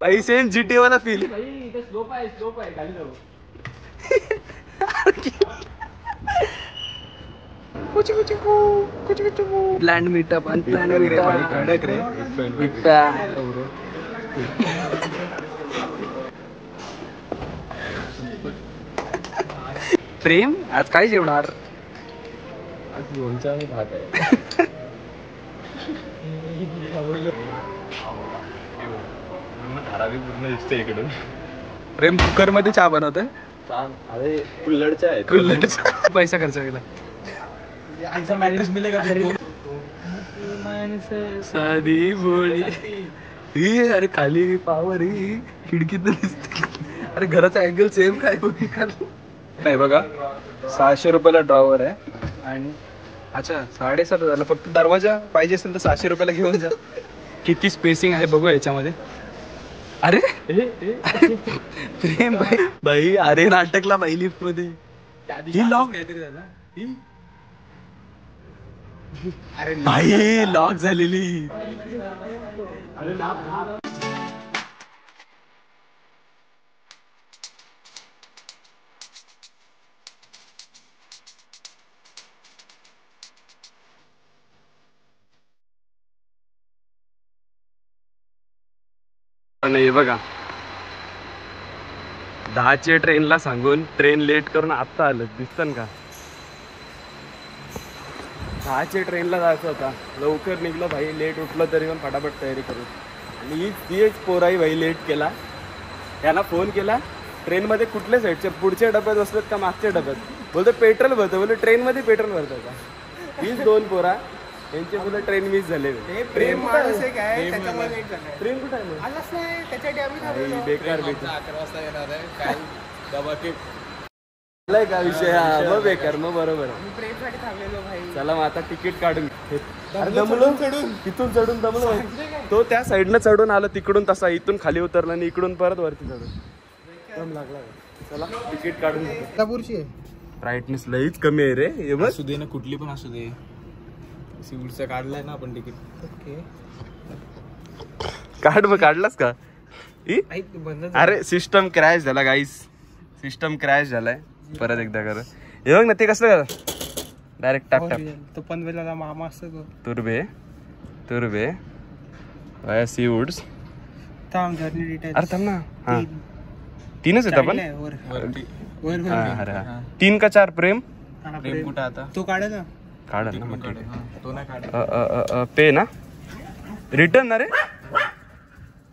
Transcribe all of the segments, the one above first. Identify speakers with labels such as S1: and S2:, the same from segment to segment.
S1: भाई same GT वाला feel.
S2: Slope आहे खाली जाऊ.
S1: Plan meetup unplanned meetup.
S2: कडक रे.
S1: प्रेम आज काय जेवणार?
S2: आज लोणचा आणि भात आहे. धारावी पूर्ण दिसते इकडून.
S1: प्रेम कुकर मध्ये चहा बनवत आहे.
S2: अरे कुल्हडच्या आहे.
S1: कुल्हडचा पैसा खर्च केला. साधी बोळी ही. अरे खाली पावर ही खिडकीत दिसते. अरे घराचा अँगल सेम काय नाही बघा. 600 रुपयाला ड्रॉवर आहे आणि अच्छा 7.5 झालं. फक्त दरवाजा पाहिजे असेल तर 600 रुपयाला घेऊन जा. किती स्पेसिंग आहे बघू याच्यामध्ये. अरे प्रेम भाई अरे नाटकला बाई लिफ्ट मध्ये ही लॉक काहीतरी झाला. अरे भाई लॉक झालेली. नाही बघा 10च्या ट्रेनला सांगून ट्रेन लेट करून आता आलं. दिसतं का? 10च्या ट्रेनला जायचं होता. लवकर निघलो भाई. लेट उठलो तरी पण फटाफट तयारी करून. आणि तीच पोराई भाई लेट केला. त्याला फोन केला ट्रेनमध्ये कुठल्या साईडच्या पुढच्या डब्यात बसलेत का मागच्या डब्यात. बोलतो पेट्रोल भरतो. बोलतो ट्रेनमध्ये पेट्रोल भरतो का? हीच 2 पोरा यांचे पुढे ट्रेन मिस झाले.
S3: प्रेम माणूस आहे काय त्याच्यामध्ये
S1: ट्रेन कुठे आहे?
S3: आलाच नाही त्याच्यासाठी आम्ही
S1: बेकार
S3: 11 वाजता येणार आहे. काय
S1: दबाके का विषय. हा मग बेकार. मग बरोबर आहे.
S3: प्रेमसाठी थांबलेलो भाई.
S1: चला मग आता तिकीट काढून तिथून चढून दमलो. तो त्या साईडनं चढून आलो तिकडून तसा. इथून खाली उतरला आणि इकडून परत वरती चढून दम लागला. चला तिकीट काढून
S3: कोल्हापूरची आहे.
S1: ब्राईटनेस लईच कमी आहे रे. हे बस
S2: असू दे ना कुठली पण असू दे. सिव्हिलचा काढलाय ना आपण तिकीट.
S3: ओके
S1: काढलास का? अरे सिस्टम क्रॅश झाला गाईस. सिस्टम क्रॅश झालाय. परत एकदा कर. हे बघ ना ते कसं डायरेक्ट टाक टाक.
S3: तो पनवेलला मामा असतो.
S1: तुर्बे वाया सी वुड्स.
S3: थांब जर्नी डिटेल.
S1: अरे थांब ना. हा 3च आहेत आपण. अरे 3 का 4 प्रेम.
S2: प्रेम कुठं आता?
S3: तो काढा ना.
S1: काढा ना मग.
S2: तो नाही काढा.
S1: पे ना रिटर्न ना रे.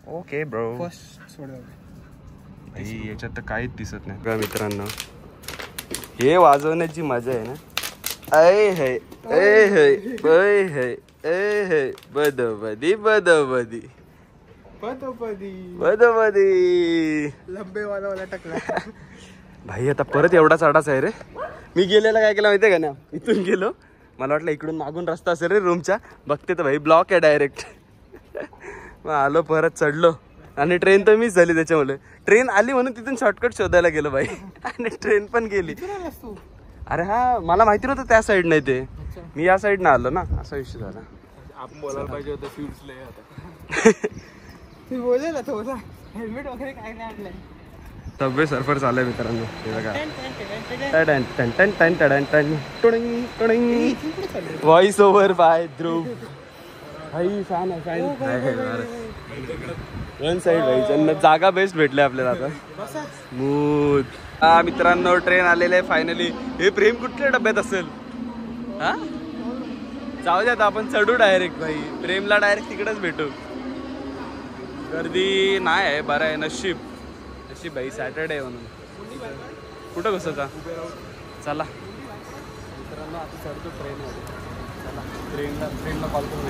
S1: Okay bro.
S3: फर्स्ट सोड.
S1: भाई याच्यात तर काहीच दिसत नाही बघा मित्रांनो. हे वाजवण्याची मजा आहे ना. ऐ है बदबदी
S3: लंबे वाला टकला.
S1: भाई आता परत एवढा चढाच आहे रे. मी गेलेला काय केलं माहितीये का ना. इथून गेलो मला वाटलं इकडून मागून रस्ता असेल रे रूमच्या. बघते तर भाई ब्लॉक आहे डायरेक्ट. मग आलो परत चढलो आणि ट्रेन तर मिस झाली. त्याच्यामुळे ट्रेन आली म्हणून तिथून शॉर्टकट शोधायला गेलो भाई. आणि ट्रेन पण गेली. अरे हा मला माहिती नव्हतं त्या साईड नाही ते. मी या साईडनं आलो ना. असा विषय झाला.
S2: आपण बोलायला पाहिजे होतं फ्युल्स लय आता.
S3: तू बोलले ना थोडा हेल्मेट वगैरे काय नाही आणलंय.
S1: सबवे सर्फर चाललंय मित्रांनो. हे बघा व्हॉइस ओव्हर बाय ध्रुव. भाई फॅन आहे. वन साईड भाई जन्नत. जागा बेस्ट भेटले आपल्याला आता. स्मूथ. हा मित्रांनो ट्रेन आलेले आहे फायनली. हे प्रेम कुठल्या डब्यात असेल. हा जाऊ द्या आता आपण चढू डायरेक्ट भाई. प्रेमला डायरेक्ट तिकडेच भेटू. गर्दी नाही आहे. बरं आहे. नशीब भाई सॅटर्डे म्हणून. कुठं घुसायचा. चला मित्रांनो आता चढतो ट्रेनमध्ये. चला ट्रेनला कॉल करून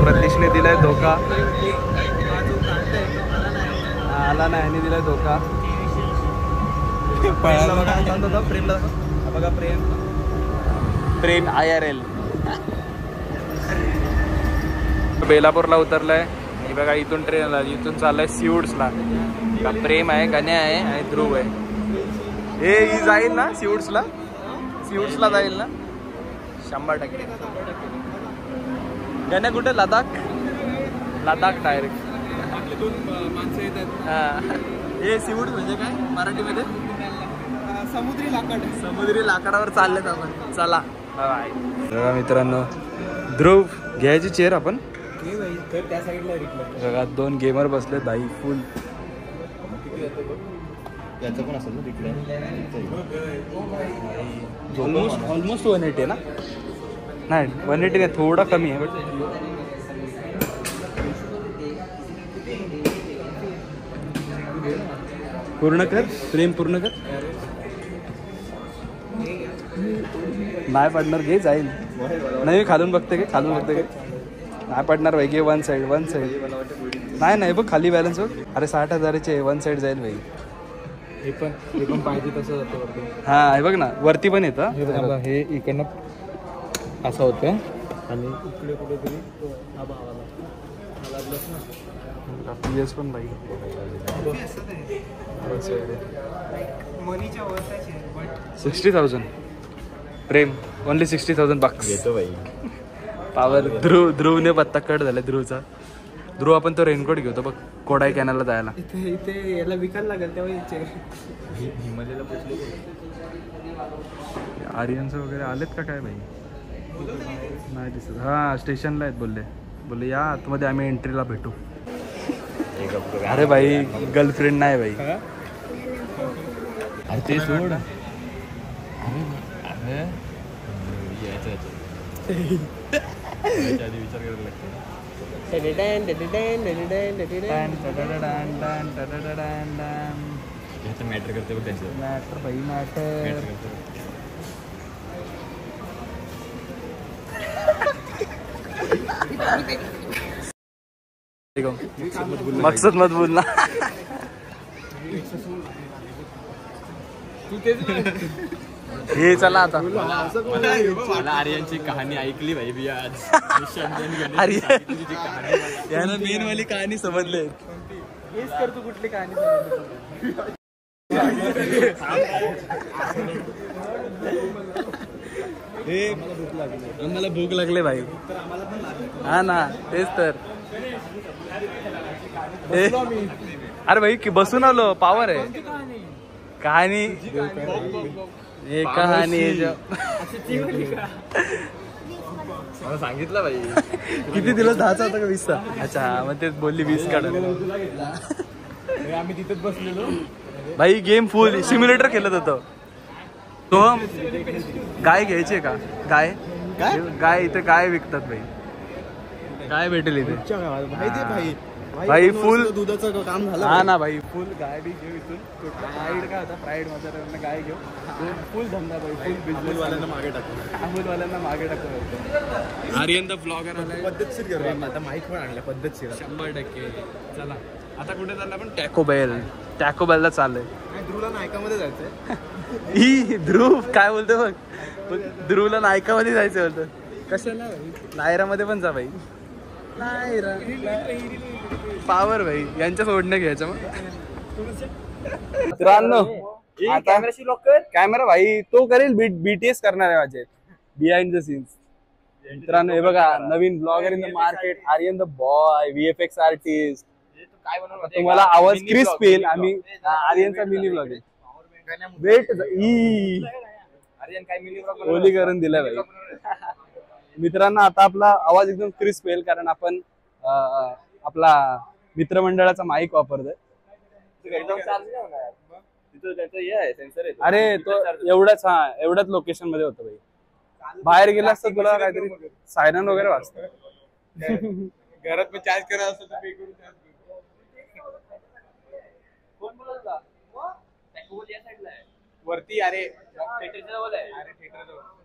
S1: प्रतीशने दिलाय धोका. आला नाही आणि दिलाय धोका. प्रेमला बघा. प्रेम IRL बेलापूरला उतरलाय. हे बघा इथून ट्रेन इथून चाललाय सीवूड्सला. प्रेम आहे, गण्या आहे आणि ध्रुव आहे. हे जाईल ना सीवूड्सला. सीवूड्सला जाईल ना 100%. गण्या कुठे लडाख डायरेक्ट.
S2: आपले 2 माणसं येतात.
S1: हे सीवूड म्हणजे काय मराठीमध्ये?
S3: समुद्री
S1: लाकडावर चाललेत आपण. चला बाय. मित्रांनो ध्रुव घ्यायची चेअर आपण.
S2: तर त्या साईडला
S1: बघा 2 गेमर बसलेत भाई फुल.
S2: त्याचं पण असेल ना तिकडे.
S1: ऑलमोस्ट 180 ना? नाही 180 नाही, थोडा कमी आहे. बट पूर्ण कर प्रेम, पूर्ण कर. नाही पडणार, घे जाईल. नाही खालून बघते घे, नाही पडणार भाई. घे वन साईड. नाही बघ खाली बॅलन्स बघ. अरे 60,000चे 1 साईड जाईल भाई.
S2: हे पण पाहिजे तसं जातं वरती.
S1: हा हे बघ ना वरती पण येतं.
S2: हे इकडनं असं होतं आणि इकडे कुठेतरी हा भावाला
S1: PS पण भाई.
S3: मनीच्या वरचा
S1: 60,000 प्रेम. Only 60,000 bucks.
S2: येतो बाई.
S1: पावर. ध्रुवने पत्ता कट झाला ध्रुवचा. ध्रुव आपण तो रेनकोट घेतो बघ कोडाई कॅनलला जायला.
S3: इथे याला विकायला लागेल तेव्हा
S2: हिमालयाला पोचले.
S1: आर्यनचं वगैरे आलेत का काय भाई? नाही दिसत. हा स्टेशनला आहेत बोलले या आतमध्ये आम्ही एंट्रीला भेटू. अरे भाई गर्लफ्रेंड नाही भाई.
S2: अरे ते सोड. विचार करायला लागतो. मॅटर करते बघ त्याचं.
S1: मॅटर भाई मॅटर. मकसद मत बोलना. हे चला आता.
S2: मला आर्यनची कहाणी ऐकली भाई मी आज.
S1: यानं मेन वाली कहाणी समजले.
S3: हेच कर तू कुठली कहाणी
S1: मला भूक लागले भाई. हा ना तेच तर. अरे भाई की बसून आलो. पावर आहे कहाणी.
S2: मला सांगितलं भाई.
S1: किती दिलं? 10चा होता का 20चा? अच्छा मग तेच बोलली 20 काढ.
S2: आम्ही तिथेच बसलेलो
S1: भाई. गेम फुल सिम्युलेटर खेळत होतो. तो गाय घ्यायची का? गाय इथे गाय विकतात भाई. काय भेटेल इथे भाई? फुल
S2: दुधाचं काम झालं.
S1: हा ना भाई. फुल गाय बी घेऊ इथून. फ्राईड काय होता फ्राईड मध्ये गाय घेऊ. फुल धंदा भाई. फुल बिझनेस
S2: वाल्यांना मागे टाकतो.
S1: अमूलवाल्यांना मागे टाकतो. आर्यन द ब्लॉगर आलाय.
S2: पद्धतशीर करू. आता माईक पण आणलं पद्धतशीर.
S1: 100%. चला आता कुठे चाललं आपण? टॅको बेलला चाललंय.
S2: ध्रुवला नायकामध्ये जायचंय.
S1: ही ध्रुव काय बोलतो बघ. ध्रुवला नायकामध्ये जायचं बोलतो. कशाला? नायरामध्ये पण जा भाई. नायरा पावर भाई. यांच्या सोडणं घ्यायचं मग. मित्रांनो आता कॅमेरा भाई तो करेल. BTS करणार आहे माझे बिहाइंड द सीन्स. मित्रांनो हे बघा नवीन blogger in the market. Aryan the boy VFX artist. तुम्हाला आवाज क्रिस्प येईल. आम्ही आर्यनचा मिनी ब्लॉग आहे. वेट ओली करून दिलाय भाई. मित्रांनो आता आपला आवाज एकदम क्रिस्प येईल कारण आपण आपला मित्रमंडळाचा माईक वापरतोय. अरे तो एवढ्याच लोकेशन मध्ये होतं भाई. बाहेर गेला असतं तुला काहीतरी सायरन वगैरे वाजतं.
S2: घरात मी चार्ज करत असतो तर पे करून वरती. अरे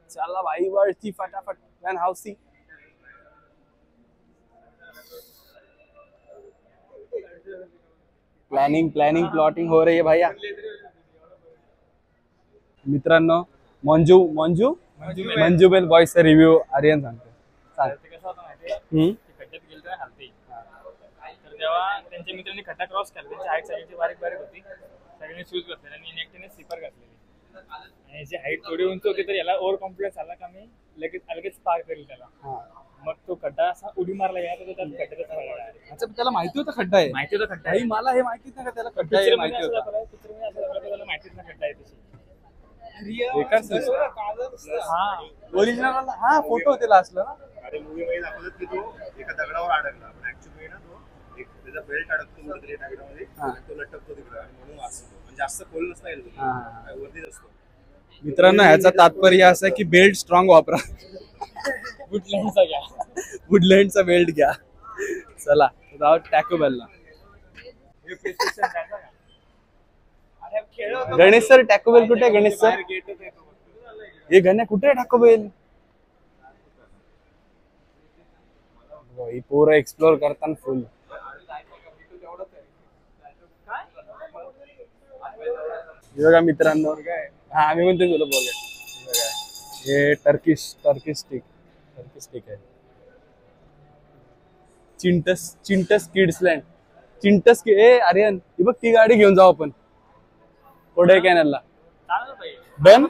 S1: चला भाई वरती फटाफट. हाऊसी प्लॅनिंग प्लॉटिंग हो रही है भैया. मित्रांनो मंजूबेल बॉयचा रिव्ह्यू आर्यन सांगतो.
S4: तेव्हा त्यांच्या मित्रांनी खड्डा क्रॉस केला. त्यांची हाईट सगळ्यांची बारीक होती. सगळ्यांनी शूज घातलेले आणि एकट्याने स्लीपर घातलेली.
S2: याची हाईट थोडी उंच होती तर याला ओव्हर कॉन्फिडन्स आला का मी लगेच पार करेल त्याला. मग तो खड्डा असा उडी मारला गेला तर त्यात खड्ड्यातच पडला.
S1: अच्छा त्याला माहिती होतं खड्डा आहे.
S2: माहिती होतं खड्डा
S1: भाई मला हे माहितीच नाही का त्याला खड्डा आहे माहिती होतं.
S2: त्याला माहितीच नाही खड्डा आहे तशी.
S1: ओरिजिनल हा फोटो त्याला असला ना.
S4: अरे मूवी मध्ये दाखवलं की तो एका दगडावर अडकला पण ऍक्च्युअली ना तो एक त्याचा बेल्ट अडकतो कुठेतरी दगडामध्ये आणि तो लटकतो तिकडे आणि म्हणून वाचतो. म्हणजे जास्त खोल नसता येईल तो वरतीच असतो.
S1: मित्रांनो ह्याचा तात्पर्य असं आहे की बेल्ट स्ट्रॉंग वापरा.
S2: वुडलँडचा घ्या.
S1: वुडलँडचा बेल्ट घ्या. चला जाऊ टॅको बेलला. गणेश सर टॅको बेल कुठे आहे गणेश सर? हे गण्या कुठे आहे टॅको बेल? पोरं एक्सप्लोर करताना फुल. बघा मित्रांनो हा आम्ही म्हणतो तुला बघा हे टर्किश स्टिक आहे. चिंटस किड्सलँड चिंटस ए आर्यन ही बघ ती गाडी घेऊन जाऊ आपण कोडाईकॅनलला. डन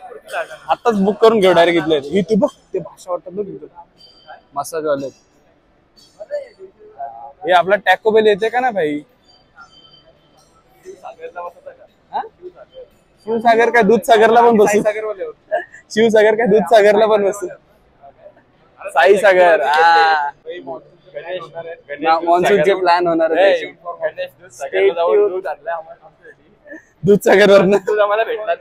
S1: आताच बुक करून घेऊ डायरेक्ट इथले. ही तू बघ ते भाषा वाटत बघ मसाज वाले. हे आपला टॅको बेल येते का ना भाई? शिवसागर काय दूधसागरला पण बसू. शिवसागर काय दूधसागरला पण बसू. साई सागर मॉन्सूनचे प्लॅन होणार आहे. दूधसागर वरनं आम्हाला भेटला.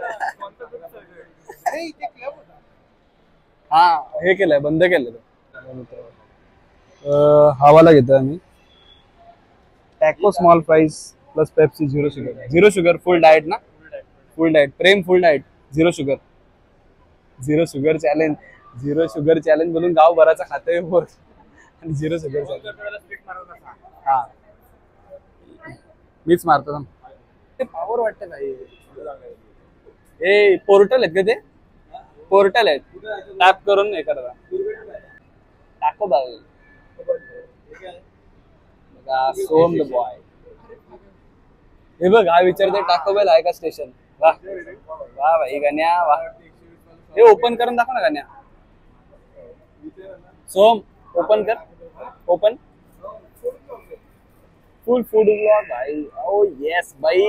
S1: हा हे केलंय बंद केलं. हवाला घेतोय आम्ही. Taco small price plus Pepsi 0 sugar full diet ना. फुल डाएट प्रेम full diet 0 sugar. 0 sugar challenge बोलून गाव भराचा खातोय वर आणि 0 शुगर चॅलेंज. हा मीच मारतो ते पावर वाटते भाई. हे पोर्टल आहेत का ते? पोर्टल आहेत टॅप करून हे करता. Taco Bell Som the boy. हे बघ हा विचारते टाको बेल आहे का स्टेशन. वा वा भाई गण्या वा. हे ओपन करून दाखव ना गण्या. सोम ओपन कर. ओपन फुल फूड ब्लॉग भाई. ओ येस भाई.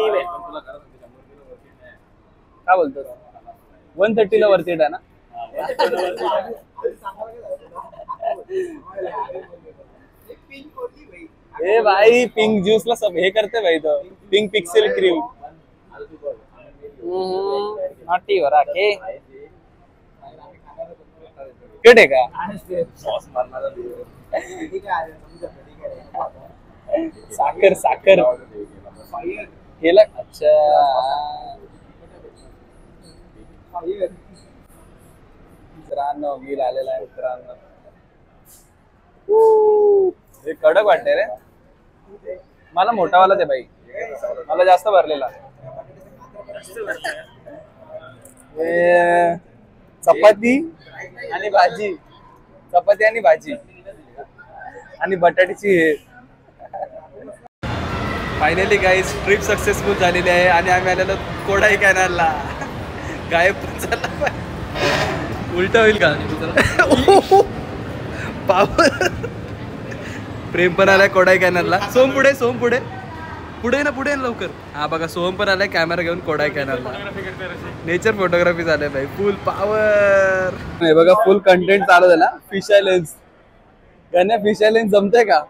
S1: काय बोलतो 130 ला वरती आहे ना. ए भाई पिंक ज्यूस ला सब हे करते भाई तो पिंक पिक्सेल क्रीम. नॉटी हो रहा के केडे का साखर केला. अच्छा मित्रांनो गिल आलेला आहे मित्रांनो. हे कडक वाटते रे. मला मोठावाला दे भाई. मला जास्त भरलेला. चपाती आणि भाजी. चपाती आणि भाजी आणि बटाट्याची हे. फायनली गाईज ट्रिप सक्सेसफुल झालेली आहे आणि आम्ही आलेलो कोडाईकॅनलला. गायब पण झाला. उलट होईल का पावर. प्रेम पण आलाय कोडाईकॅनलला. सोम पुढे पुढे ना लवकर. हा बघा सोहम पण आलाय कॅमेरा घेऊन कोडाईकॅनलला. नेचर फोटोग्राफी झाले भाई फुल पावर. नाही बघा फुल कंटेंट चालू झाला. फिश लेन्स गण्या फिश लेन्स जमते का?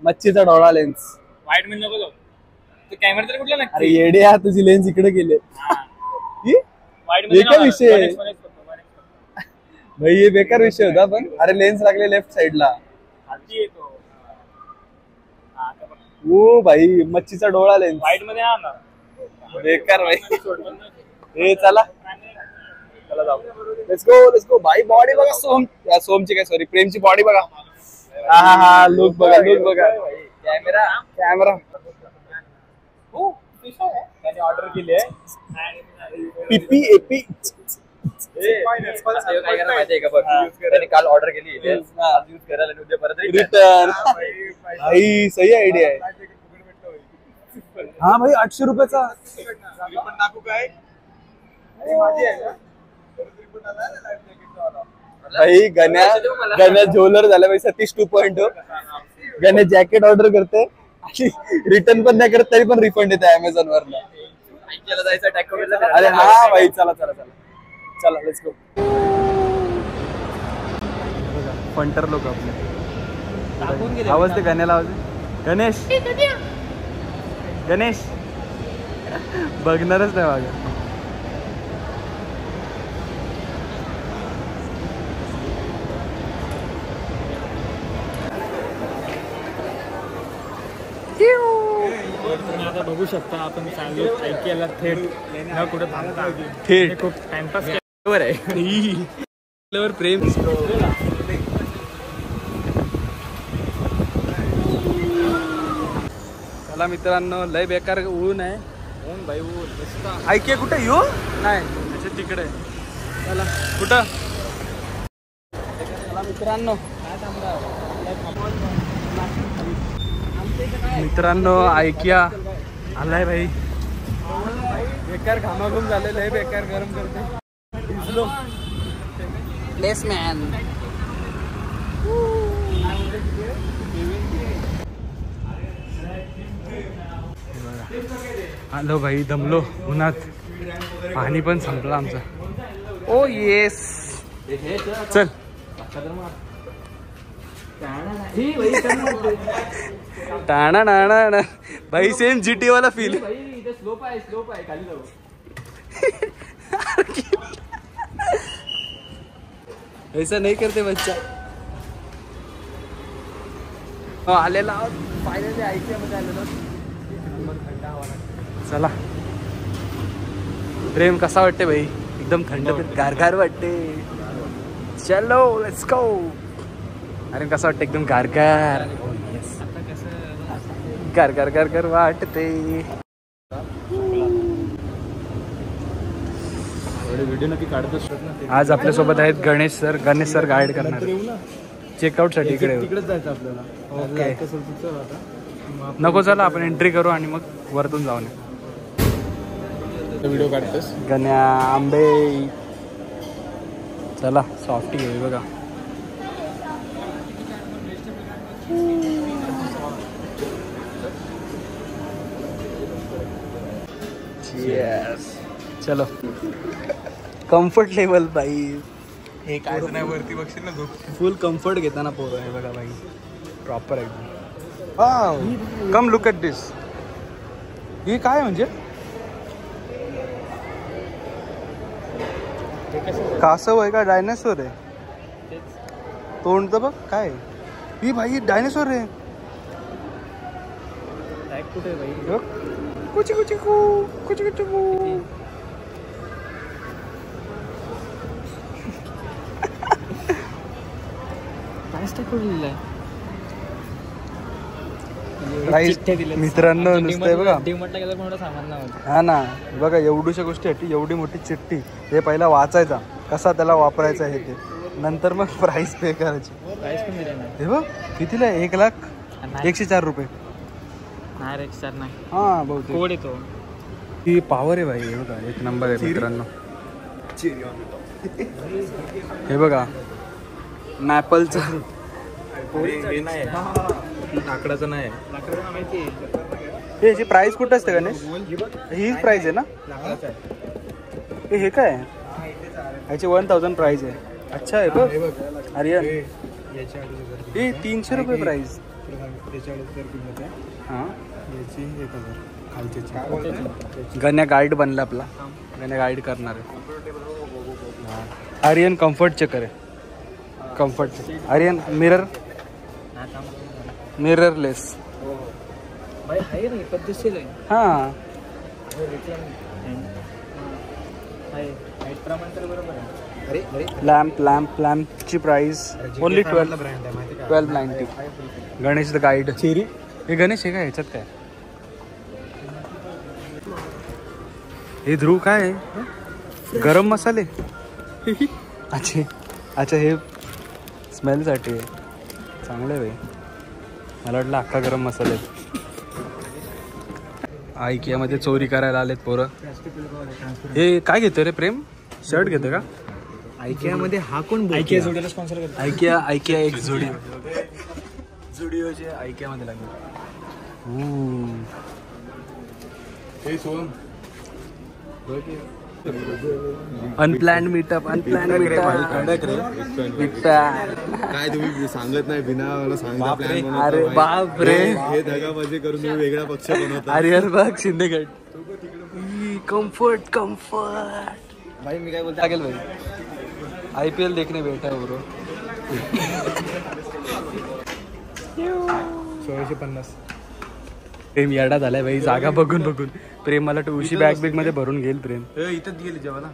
S1: मच्छीचा डोळा लेन्स.
S2: वाईट म्हणजे नको तो कॅमेरा तरी कुठला
S1: अरे येडे हा तुझी लेन्स इकडे गेले. बेकार विषय भाई. हे बेकार विषय होता पण. अरे लेन्स लागले लेफ्ट साइडला. ओ भाई मच्छीचा डोळा लेन्स
S2: वाईट मध्ये
S1: बेकार भाई. हे चला जाऊ. लेट्स गो भाई. बॉडी बघा सोमची काय सॉरी प्रेमची बॉडी बघा. हा लुक बघा कॅमेरा
S2: त्याने ऑर्डर केली आहे.
S1: पीपी एपी
S2: त्याने काल ऑर्डर केली यूज करायला आणि उद्या परत
S1: रिटर्न. भाई सही आयडिया आहे. हा भाई 800 रुपयाचा.
S4: पण टाकू काय
S1: भाई गण्या झोलर झाला भाई. सतीश 2.0. गण्या जॅकेट ऑर्डर करते रिटर्न पण नाही करत तरी पण रिफंड येते अमेझॉन वर. अरे हा भाई चला चला चला चला लेट्स गो. फंटर लोक आपले आवाज ते गण्याला आवाज. गणेश गणेश बघणारच नाही मागं.
S2: तुम्ही आता बघू शकता आपण चाललो ऐकायला थेट न कुठे थांबता
S1: थेट
S2: खूप टाइमपास
S1: बरोबर आहे. प्रेम चला मित्रांनो लय बेकार ऊन आहे. ऊन भाई ऊन. ऐके कुठे येऊ नाही अच्छा तिकडे. चला कुठं चला मित्रांनो. मित्रांनो ऐकिया आलाय भाई. बेकार घामाघूम झालेलं आहे. बेकार गरम करते भिजलो. प्लेस मॅन आलो भाई. दमलो उन्हात. पाणी पण संपलं आमचं. ओ येस चल. टाणा नाणा भाई सेम जीटी वाला फील.
S2: स्लोप आहे खाली जाऊ.
S1: ऐसा नहीं करते बच्चा. आलेला फायनली ऐक्यामध्ये आलेलो. चला प्रेम कसा वाटते भाई. एकदम थंड गारगार वाटते. चलो लेट्स गो. अरे कसं वाटतं एकदम गारगार गारगार गारगार वाटते. व्हिडिओ नक्की काढतोस. आज आपल्यासोबत आहेत Ganesh sir. Ganesh sir guide करणार चेकआउट साठी. इकडे तिकडेच जायचं आपल्याला. ओके नको चला आपण एंट्री करू आणि मग वरतून जाऊन
S2: व्हिडिओ काढतोस.
S1: गण्या आंबे चला सॉफ्टी घेऊ बघा. चलो कम्फर्ट लेवल बाई.
S3: हे काय नाही वरती बघशील ना झोप.
S1: फुल कम्फर्ट घेताना पोरं आहे बघा बाई. प्रॉपर एकदम. कम लुक ॲट दिस. हे काय म्हणजे कासव आहे का डायनासोर आहे. तोंड तर बघ काय. ही भाई डायनासोर आहे.
S2: कुठे भाई.
S1: कुची कुची कू कुची कुची कू. मित्रांनो नुसतं बघा. हा ना बघा एवढूशा गोष्टी आहेत. एवढी मोठी चिठ्ठी. हे पहिला वाचायचा कसा त्याला वापरायचा आहे ते. नंतर मग प्राइस पे करायची. हे बघ कितीला. 1,01,04 रुपये. हा बहुतेक. ही पावर आहे भाई. हे बघा एक नंबर आहे मित्रांनो. हे बघा मॅपलचं.
S3: लाकडाचं नाही.
S1: याची प्राइस कुठं असते गणेश. हीच प्राइस आहे ना. हे काय याची 1,000 प्राइस आहे. अच्छा आहे बघ आर्यन. हे 300 रुपये प्राइस. हां गण्या गाईड बनला आपला. गण्या गाईड करणार आहे. आर्यन कम्फर्ट चेक करे. Comfort Aryan mirrorless. हां लॅम्पची price only 1290. Ganesh the guide. हे गणेश हे काय ह्याच्यात काय. हे ध्रुव काय आहे. गरम मसाले. अच्छा अच्छा हे स्मेलसाठी आहे. चांगलं आहे भाई. मला वाटलं अख्खा गरम मसाले. आयकियामध्ये चोरी करायला आलेत पोरं. हे काय घेतो रे प्रेम? शर्ट घेतो का?
S3: आयकियामध्ये हा कोण
S2: आयकिया जोडीला स्पॉन्सर करतो.
S1: आयकिया एक जुडिओचे आयकियामध्ये लागले. अनप्लॅन्ड मीटअप
S4: काय तुम्ही सांगत नाही बिना मला सांगता प्लॅन बनवता.
S1: अरे बाप रे,
S4: हे धगाबाजी करून तुम्ही वेगळा पक्ष बनवता.
S1: अरे बघ शिंदेगड. कम्फर्ट
S3: भाई मी काय बोलतो
S1: लागेल भाई. IPL देखने बैठा है ब्रो.
S3: 1650.
S1: प्रेम याडा झालाय भाई जागा बघून. प्रेम मला उशी बॅग मध्ये भरून घेईल प्रेम.
S3: इथंच गेली जेवायला.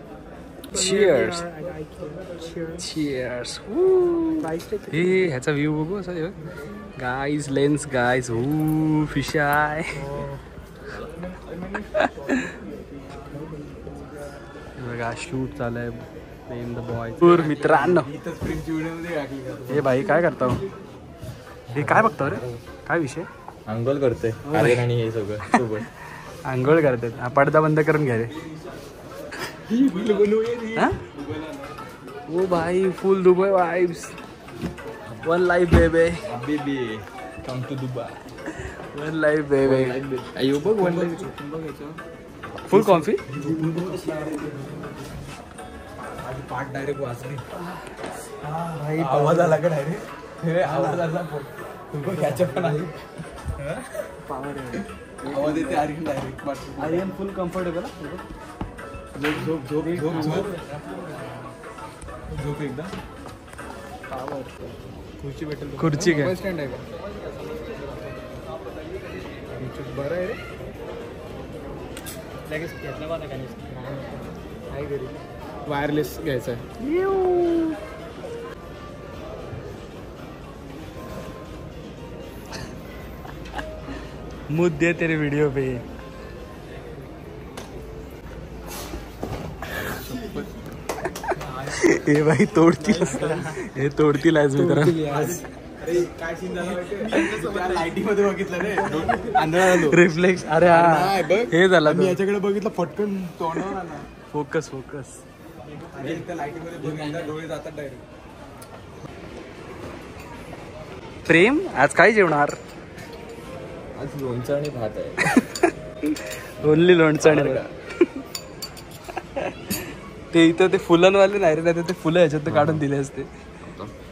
S1: Cheers. हे ह्याचा व्ह्यू बघू असा guys lens guys fish I. बघा शूट चालू आहे. प्रेम द बॉय. मित्रांनो हे भाई काय करता हो? हे काय बघतो रे? काय विषय?
S3: अंघोळ करते आणि हे सगळं सोबत
S1: आंघोळ करतात. पडदा बंद करून घ्या रे. ओ भाई full Dubai vibes. One life baby.
S3: Come to Dubai.
S1: One life baby.
S3: अयो बघ वन लाईफ.
S1: Full coffee.
S3: पाठ डायरेक्ट वाचली. आवाज आला का डायरेक्ट? आवाज आला पण आहे. आवाज येते Aryan direct.
S1: Aryan full comfortable.
S3: झोप एकदा. खुर्ची भेटेल.
S1: खुर्ची घ्या.
S3: स्टँड आहे का? बरं आहे रे.
S2: लगेच घेतला बघा काय
S3: नाही घरी वायरलेस घ्यायचा आहे.
S1: मुद्दे तेरे वीडियो पे. हे भाई तोडतील. हे तोडतील आज मित्रांनो.
S3: लाईटीमध्ये बघितलं रे आंधळा
S1: रिफ्लेक्स. अरे हा हे झालं.
S3: मी याच्याकडे बघितलं पटकन तोंडावर आला.
S1: फोकस.
S3: अरे त्या लाईटीमध्ये बघितलं डोळे जातात डायरेक्ट.
S1: प्रेम आज काय जेवणार?
S3: आज लोणचं आणि भात आहे.
S1: ओनली लोणचं आणि भात. ते इथं ते फुलनवाले नाही रे. नाही ते फुलं ह्याच्यात काढून दिले असते.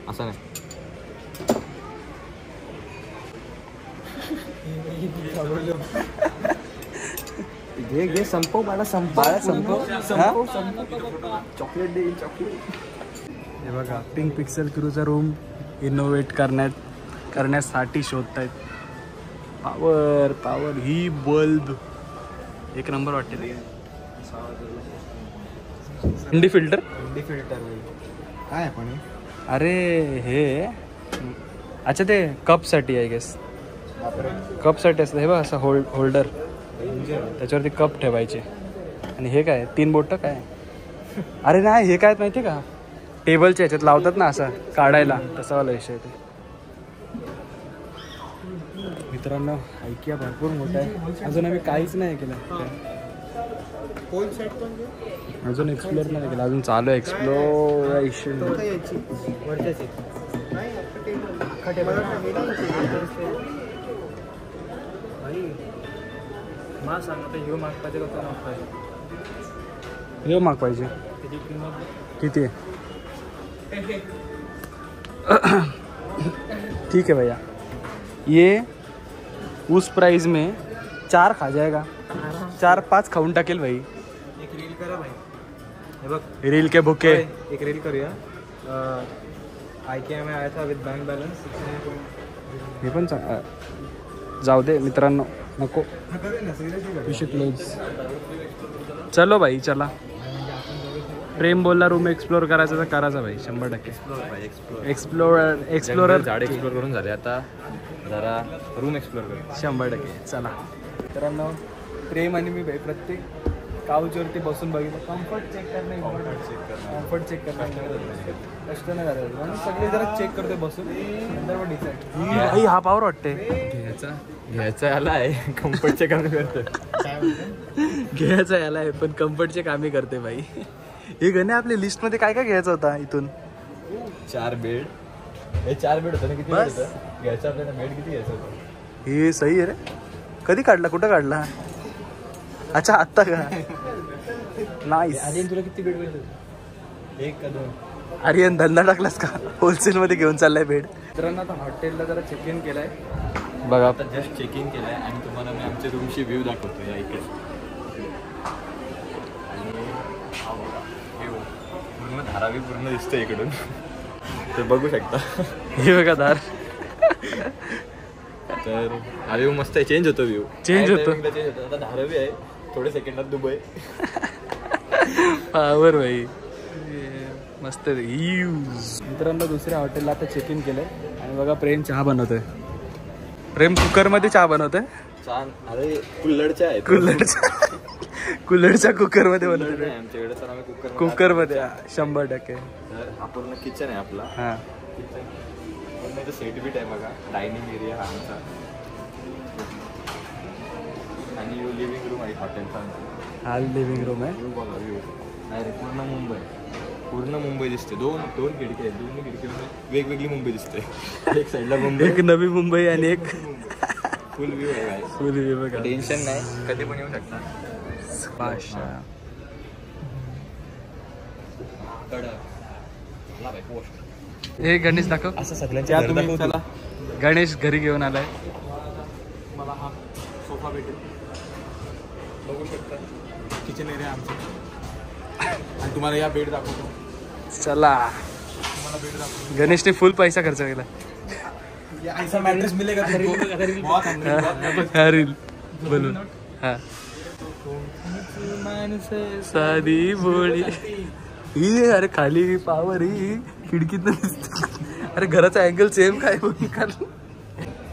S3: असं नाही. घे संपव मला. संपव चॉकलेट देईल. चॉकलेट.
S1: हे बघा पिंक पिक्सेल क्रूचा रूम इनोव्हेट करण्यासाठी शोधतायत. पावर ही बल्ब एक नंबर वाटते. थंडी फिल्टर.
S3: काय पण
S1: अरे हे अच्छा ते कपसाठी आय गेस. कपसाठी असतं हे बघ असं होल्डर. त्याच्यावरती कप ठेवायचे. आणि हे काय 3 बोट काय? अरे नाही हे काय माहिती का? टेबलच्या ह्याच्यात लावतात ना असं काढायला. तसा वाला विषय ते. मित्रांनो ऐकिया भरपूर मोठा आहे. अजून आम्ही काहीच नाही केलं. अजून एक्सप्लोर नाही केलं. अजून चालू आहे एक्सप्लोरेशन.
S2: मला सांग आता ह्यो माग पाहिजे का तो माग पाहिजे?
S1: हे माग पाहिजे.
S2: त्याची किंमत
S1: किती आहे? ठीक है भैया ये उस प्राइस में 4 खा जाएगा. 4-5 खाऊन टाकेल भाई.
S3: एक रील करा भाई. हे बघ
S1: रील के भुके.
S3: एक रील करूया. IKEA में आया था विद बैंक बैलेंस.
S1: हे पण जाऊ दे मित्रांनो नको. विषय क्लोज. चलो भाई चला. प्रेम बोलला रूम एक्सप्लोर करायचा तर करायचा भाई 100%. एक्सप्लोरर
S3: झाड एक्सप्लोर करून झाले. आता जरा रूम एक्सप्लोर करू
S1: 100%. चला
S3: मित्रांनो. प्रेम आणि मी भाई प्रत्येक काउचवरती बसून बघितलं. कम्फर्ट चेक करणं कष्ट नाही झालं. म्हणून सगळे जरा चेक करते बसून. नंतर मग डिसाईड.
S1: भाई हा पावर वाटते.
S3: घ्यायचा आला आहे. कम्फर्ट चेक करतो. घ्यायचं याला आहे पण कम्फर्टचे कामे करते बाई. हे गणे आपल्या लिस्ट मध्ये काय काय घ्यायचं होता इथून?
S5: 4 बेड. हे 4 बेड होतं ना, किती बेड होतं घ्यायचं आपल्याला? बेड किती घ्यायचं होतं?
S3: हे सही आहे रे. कधी काढला, कुठं काढला? अच्छा आत्ता का? नाईस.
S5: आर्यन तुला किती बेड पाहिजे? 1 का 2?
S3: आर्यन धंदा टाकलास का? होलसेल मध्ये घेऊन चाललाय बेड. मित्रांनो आता हॉटेलला जरा चेक इन केलाय बघा.
S5: आता जस्ट चेक इन केलंय आणि तुम्हाला मी आमच्या रूमची व्ह्यू दाखवतो. या इकडे आणि हा बघा व्ह्यू पूर्ण धारावी पूर्ण दिसतोय इकडून. तर बघू शकता.
S3: हे बघा दार.
S5: तर हा व्ह्यू मस्त आहे. चेंज होतो व्ह्यू.
S3: चेंज होतो.
S5: आता धारावी आहे, थोड्या सेकंदात दुबई.
S3: पावर भाई मस्त. मित्रांनो दुसऱ्या हॉटेलला आता चेक इन केलंय आणि बघा प्रेम चहा बनवतोय. प्रेम कुकर मध्ये चहा बनवतोय.
S5: छान. अरे कुल्हडच्या आहे.
S3: कुल्हडच्या कुकर मध्ये बनवतोय.
S5: आमच्याकडे तर आम्ही
S3: कुकर मध्ये 100%.
S5: तर हा पूर्ण किचन आहे आपला.
S3: हा
S5: किचन पूर्ण इथं सेट बीट आहे बघा. डायनिंग एरिया हा आमचा आणि लिव्हिंग रूम आहे हॉटेलचा.
S3: हा लिव्हिंग रूम आहे.
S5: व्ह्यू बघा व्ह्यू. नाही रे पूर्ण मुंबई दिसते. दोन खिडकी आहेत. दोन्ही खिडकीमध्ये वेगवेगळी मुंबई दिसते. एक साईडला मुंबई,
S3: एक नवी मुंबई आणि एक
S5: फुल व्ह्यू आहे.
S3: फुल व्ह्यू बघा.
S5: टेन्शन नाही, कधी पण येऊ शकता.
S3: हे गणेश दाखव.
S5: असं सगळ्यांच्या
S3: चला गणेश घरी घेऊन आलाय.
S5: मला हा सोफा भेटेल बघू शकता. किचन एरिया आमचा आणि तुम्हाला या बेड दाखवतो.
S3: चला
S5: तुम्हाला बेड दाखवतो.
S3: गणेशने फुल पैसा खर्च केला.
S5: ऐसा मॅट्रेस मिलेगा
S3: रील बोलून. हा साधी बोळी ही. अरे खाली पावर ही खिडकीत दिसते. अरे घराचा अँगल सेम काय बघ.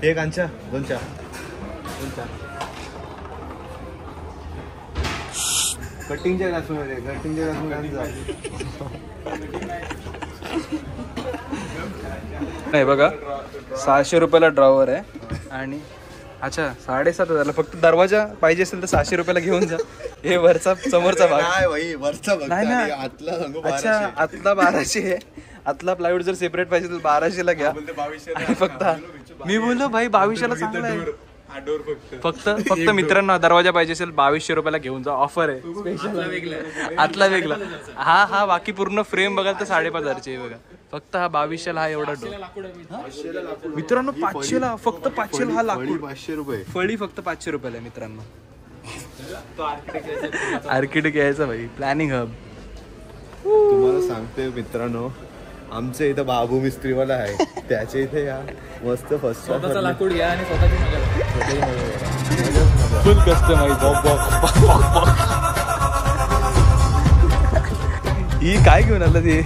S4: एक अंचा 2 चहा. कटिंगच्या ग्लासमध्ये
S3: नाही बघा 600 रुपयाला ड्रॉवर आहे आणि अच्छा 7,500 फक्त. दरवाजा पाहिजे असेल तर 600 रुपयाला घेऊन जा. हे वरचा समोरचा भाग नाही ना. अच्छा आतला 1200 आहे. आतला प्लायवूड जर सेपरेट पाहिजे तर 1200ला घ्या. आणि फक्त मी बोललो भाई 2200ला चांगला आहे. फक्त मित्रांनो दरवाजा पाहिजे असेल 2200 रुपयाला घेऊन जा. ऑफर आहे स्पेशल. आतला वेगळा. हा बाकी पूर्ण फ्रेम बघाल तर 5,500 आहे बघा. फक्त हा 2200ला हा एवढा डोर. मित्रांनो 500ला फक्त 500ला हा लाकूड.
S4: 500 रुपये
S3: फळी फक्त 500 रुपयाला आहे मित्रांनो. आर्किटेक्ट यायचा भाई. Planning hub.
S4: तुम्हाला सांगते मित्रांनो, आमच्या इथं बाबू मिस्त्रीवाला आहे. त्याच्या इथे या मस्त फर्स्ट
S2: स्वतःचा लाकूड घ्या आणि स्वतःची
S3: फुल कस्टमाइज. ही काय घेऊन आलं ते?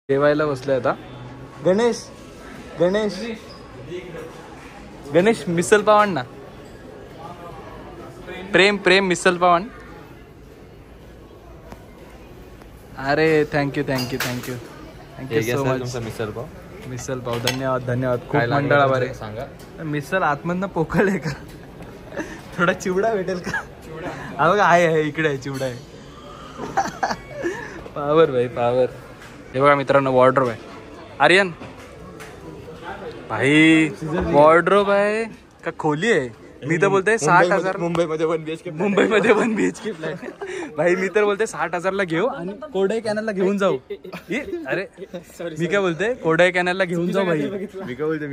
S3: जेवायला बसले आता. गणेश मिसल पाव आण ना. प्रेम मिसल पाव आण. अरे thank you so much. Misal pav धन्यवाद. खूप मंडळ आभार आहे.
S5: सांगा.
S3: मिसल आतमधनं पोकळ आहे का? थोडा चिवडा भेटेल का? हा बघा आहे इकडे आहे चिवडा आहे. पावर भाई पावर. हे बघा मित्रांनो वॉर्डरोब आहे. आर्यन भाई वॉर्डरोब आहे का खोली आहे? मी तर बोलते 60,000.
S5: मुंबईमध्ये 1
S3: BHK फ्लॅट. भाई मी तर बोलते 60,000ला घेऊ आणि कोडाई कॅनलला घेऊन जाऊ. अरे मी काय बोलते कोडाई कॅनलला घेऊन जाऊ भाई.
S4: मी काय बोलते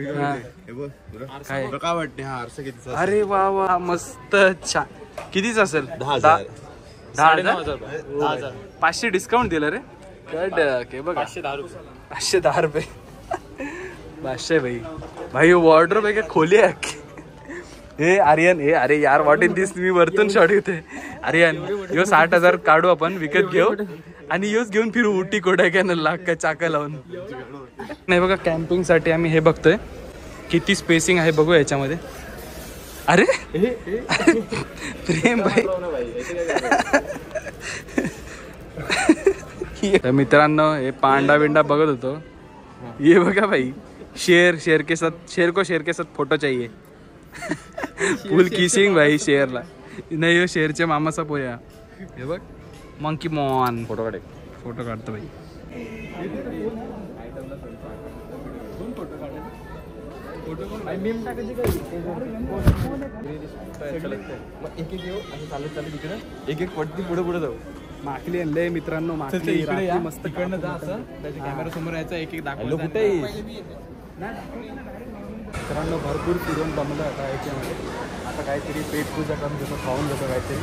S3: काय
S4: काय वाटते हा आरसा कितीचा?
S3: अरे वा मस्त छान. कितीच असेल?
S5: 10,000.
S3: 10,000. 500 डिस्काउंट दिलं रे. कडक. बघ 510 रुपये. 500 भाई वॉर्डरोब आहे का खोली आहे? हे आर्यन हे अरे यार व्हॉट इन दिस मी वरतून शॉट घेते आर्यन यो 60,000 काढू आपण विकत घेऊ आणि योच घेऊन फिरू उटी कोडायकॅनलला काय चाका लावून. नाही बघा कॅम्पिंग साठी आम्ही हे बघतोय किती स्पेसिंग आहे बघू याच्यामध्ये. अरे प्रेम भाई तर मित्रांनो हे पांडा बिंडा बघत होतो. ये बघा भाई शेर के साथ शेर के साथ फोटो चाहिए. फुल किसिंग भाई शेरला. नाही हो शेरच्या मामाचा पोया. हे बघ मंकी मॉन फोटो काढतो भाई.
S1: एक एक पडती पुढे जाऊ.
S3: माकली आणले मित्रांनो. माकली
S5: मस्त तिकडनं जा असं त्याच्या कॅमेरा समोर यायचा एक एक दाखवलं
S1: कुठे
S3: मित्रांनो भरपूर फिरून जमलं आता याच्यामध्ये. आता काहीतरी पेट पूजा करून घेतो खाऊन घेतो काहीतरी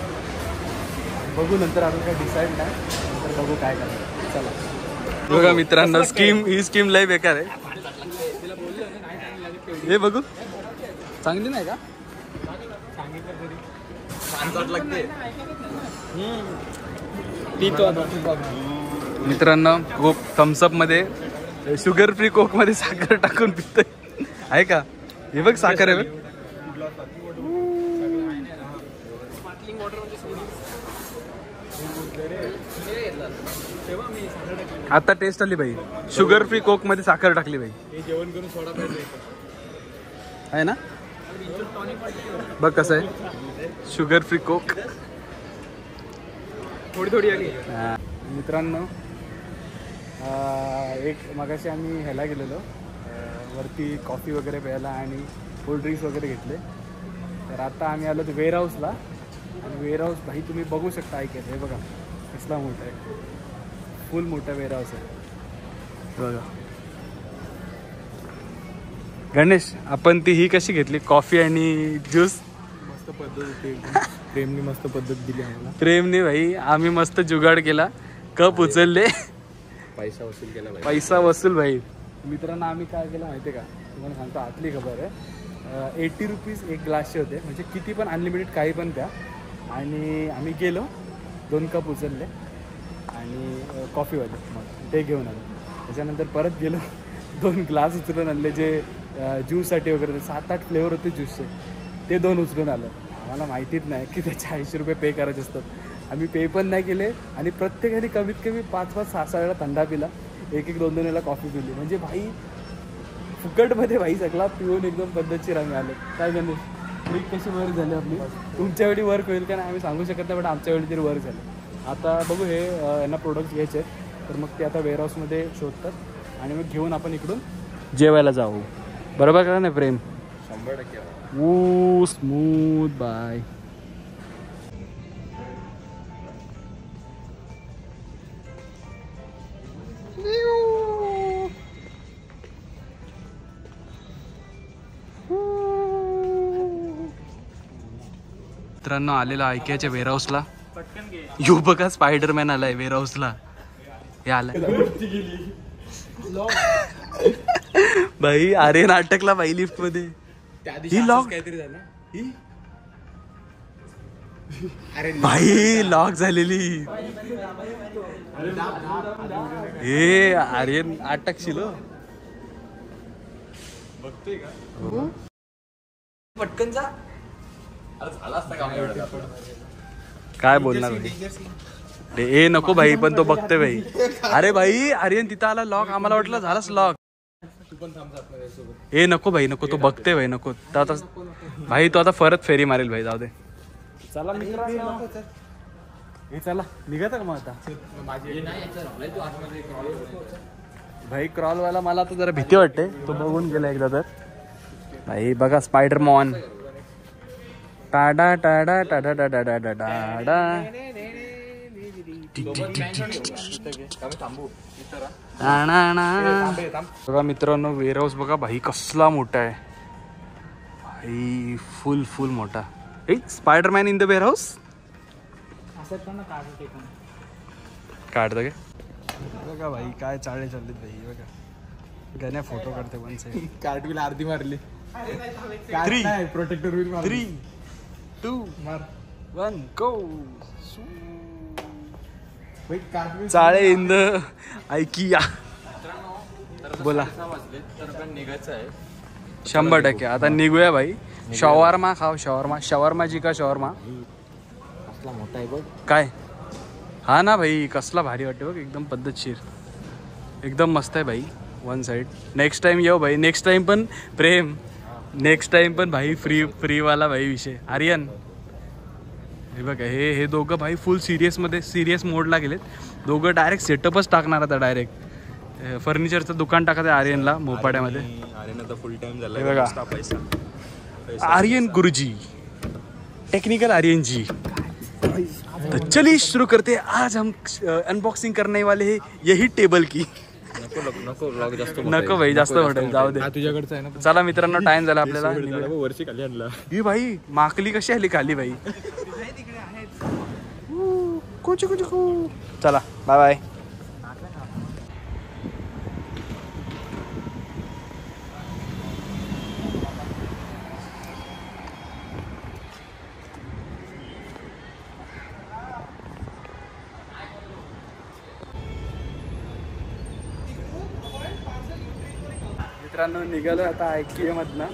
S3: बघू. नंतर अजून काही डिसाईड नाही. नंतर बघू काय करायचं. चला बघा मित्रांनो ही स्कीम लय बेकार आहे. हे बघू चांगली नाही का मित्रांनो. कोक थम्सअप मध्ये शुगर फ्री कोक मध्ये साखर टाकून पितोय आहे का. हे बघ साखर आहे बघ. आता टेस्ट आली भाई. शुगर फ्री कोक मध्ये साखर टाकली भाई.
S5: जेवण करून सोडा पाहिजे
S3: आहे ना. बघ कसं आहे शुगर फ्री कोक.
S2: थोडी आली.
S3: मित्रांनो एक मगाशी आम्ही ह्याला गेलेलो वरती कॉफी वगैरे प्यायला आणि कोल्ड्रिंक्स वगैरे घेतले. तर आता आम्ही आलो तर वेअर हाऊसला. आणि वेअर हाऊस भाई तुम्ही बघू शकता ऐकत. हे बघा कसला मोठा आहे. फुल मोठा वेअर हाऊस आहे बघा. गणेश आपण ती ही कशी घेतली कॉफी आणि ज्यूस.
S5: मस्त पद्धत होती. प्रेमनी मस्त पद्धत दिली आम्हाला.
S3: प्रेमने भाई आम्ही मस्त जुगाड केला. कप उचलले
S5: पैसा वसूल केला
S3: पैसा वसूल भाई. मित्रांनो आम्ही काय केलं माहिती आहे का तुम्हाला सांगतो. आतली खबर आहे 80 रुपीज एक ग्लासचे होते. म्हणजे किती पण अनलिमिटेड काही पण प्या. आणि आम्ही गेलो 2 कप उचलले आणि कॉफीवाले मग ते घेऊन आलो. त्याच्यानंतर परत गेलो 2 ग्लास उचलून आणले जे ज्यूससाठी वगैरे 7-8 फ्लेवर होते ज्यूसचे. ते 2 उचलून आलं. आम्हाला माहितीच नाही की त्याचे 80 रुपये पे करायचे असतात. आम्ही पे पण नाही केले आणि प्रत्येकाने कमीत कमी 5-6 वेळा थंडा पिला. 1-2 वेळेला कॉफी पिली. म्हणजे भाई फुकटमध्ये भाई सगळा पिऊन एकदम पद्धतशीर आम्ही आलो. काय गणेश ट्रिक कशी वर्क झाली आपली. तुमच्या वेळी वर्क होईल का नाही आम्ही सांगू शकत नाही. पण आमच्या वेळी तरी वर्क झालं. आता बघू हे यांना प्रोडक्ट्स घ्यायचे आहेत. तर मग ते आता वेअरहाऊसमध्ये शोधतात आणि मग घेऊन आपण इकडून जेवायला जाऊ. बरोबर का नाही प्रेम. 100% स्मूथ बाय. मित्रांनो आलेला आयकियाच्या वेअरहाऊसला. यू बघा स्पायडरमॅन आलाय वेअरहाऊसला. हे आलाय भाई. अरे नाटकला भाई लिफ्ट मध्ये. ही लॉक
S5: काहीतरी झालं.
S3: भाई लॉक झालेली. हे अरे अटकशील
S5: बघतोय का
S1: पटकन जा.
S3: काय बोलणार भाई. ए नको भाई पण तो बघतोय भाई. अरे भाई आर्यन तिथं आला लॉक. आम्हाला वाटलं झालाच लॉक. ए नको भाई नको. तो बघते भाई नको. आता भाई तो आता परत फेरी मारेल भाई. जाऊ दे. चला मित्रांनो हे चला निघायचं का मग आता. भाई क्रॉलवाला मला तर जरा भीती वाटते. तो बघून गेला एकदा तर. भाई बघा स्पायडरमॉन. टाडा टाडा टाडा टाडा टाडा टाडा. बघा मित्रांनो वेअरहाऊस बघा भाई कसला मोठा आहे भाई. फुल मोठा. Spiderman in the warehouse. काढतं का बघा भाई काय चालले चाललेत भाई. बघा गण्या फोटो काढते पण
S5: कार्टवीला अर्धी मारली.
S1: 3
S5: प्रोटेक्टर होईल
S1: 3 2 1 गो. चाळे इन द ऐकिया. बोला. 100%. आता निघूया भाई. शॉवरमा खाव. शॉवरमाची का शॉवरमा
S5: मोठा आहे बघ
S1: काय. हा ना भाई कसला भारी वाटते बघ. एकदम पद्धतशीर एकदम मस्त आहे भाई. One side. नेक्स्ट टाइम येऊ भाई. नेक्स्ट टाइम पण प्रेम. नेक्स्ट टाइम पण भाई फ्रीवाला भाई विषय. आर्यन हे बघा हे दोघं भाई फुल सिरियस मोडला गेलेत. दोघं डायरेक्ट सेटअपच टाकणार आता. डायरेक्ट फर्निचरचं दुकान टाकत आहे आर्यनला मोपाड्यामध्ये.
S4: आर्यन फुल टाइम झाला.
S1: हे बघा आर्यन गुरुजी टेक्निकल आर्यन जी. तो चलिए शुरू करते. आज हम अनबॉक्सिंग करने वाले हैं यही टेबल की. नको भाई जास्त वाटेल जाऊ दे.
S5: तुझ्याकडचं आहे ना.
S1: चला मित्रांनो टाइम झाला आपल्याला.
S5: वरची खाली आणला
S1: ही भाई माकली कशी आली खाली भाई. चला बाय बाय. मित्रांनो निघालो आता IKEA मधनं.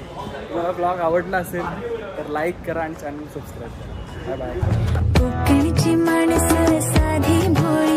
S1: तुम्हाला ब्लॉग आवडला असेल तर लाईक करा आणि चॅनल सबस्क्राईब करा. Bye bye.
S6: कोकणची माणसं साधी भोळी